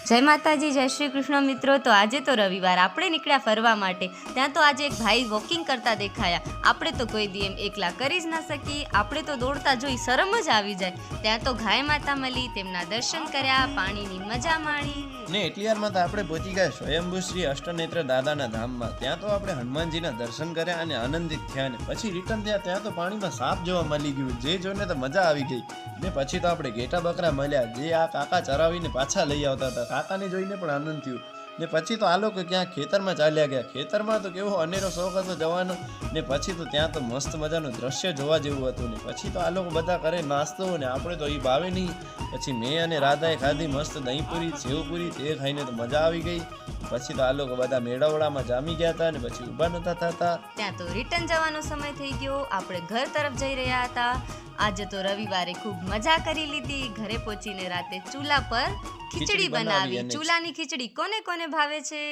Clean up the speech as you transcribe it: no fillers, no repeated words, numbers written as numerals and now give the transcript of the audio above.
જય માતાજી, જય શ્રી કૃષ્ણ મિત્રો। તો આજે તો રવિવાર, આપણે નીકળ્યા ફરવા માટે। ત્યાં તો આજે એક ભાઈ વોકિંગ કરતા દેખાયા। આપણે તો કોઈ દી એમ એકલા કરી જ ના શકીએ, આપણે તો દોડતા જોઈ શરમ જ આવી જાય। ત્યાં તો ગાય માતા મળી, તેમના દર્શન કર્યા, પાણીની મજા માણી ને એટલી વારમાં તો આપણે પહોંચી ગયા સ્વયંભૂ શ્રી અષ્ટનેત્ર દાદાના ધામમાં। ત્યાં તો આપણે હનુમાનજીના દર્શન કર્યા અને આનંદિત થયા ને પછી રિટર્ન થયા। ત્યાં તો પાણીમાં સાપ જોવા મળી ગયું, જે જોઈને તો મજા આવી ગઈ। ને પછી તો આપણે ઘેટા બકરા મળ્યા, જે આ કાકા ચરાવીને પાછા લઈ આવતા હતા। કાકાને જોઈને પણ આનંદ થયો। ને પછી તો આ લોકો ક્યાં ખેતરમાં ચાલ્યા ગયા। ખેતરમાં તો કેવો અનેરો શોખ હતો જવાનો। ને પછી તો ત્યાં તો મસ્ત મજાનું દ્રશ્ય જોવા જેવું હતું। ને પછી તો આ લોકો બધા કરે નાસ્તો, ને આપણે તો એ ભાવે નહીં। પછી મેં અને રાધાએ ખાધી મસ્ત દહીંપુરી, સેવપુરી, તે ખાઈને તો મજા આવી ગઈ। પછી તો આ લોકો બધા મેળાવડામાં જામી ગયા હતા, ને પછી ઊભા નતા થતા। ત્યાં તો રિટર્ન જવાનો સમય થઈ ગયો, આપણે ઘર તરફ જઈ રહ્યા હતા। આજે તો રવિવારે ખૂબ મજા કરી લીધી। ઘરે પહોંચીને રાતે ચૂલા પર ખીચડી બનાવી। ચૂલાની ખીચડી કોને કોને ભાવે છે?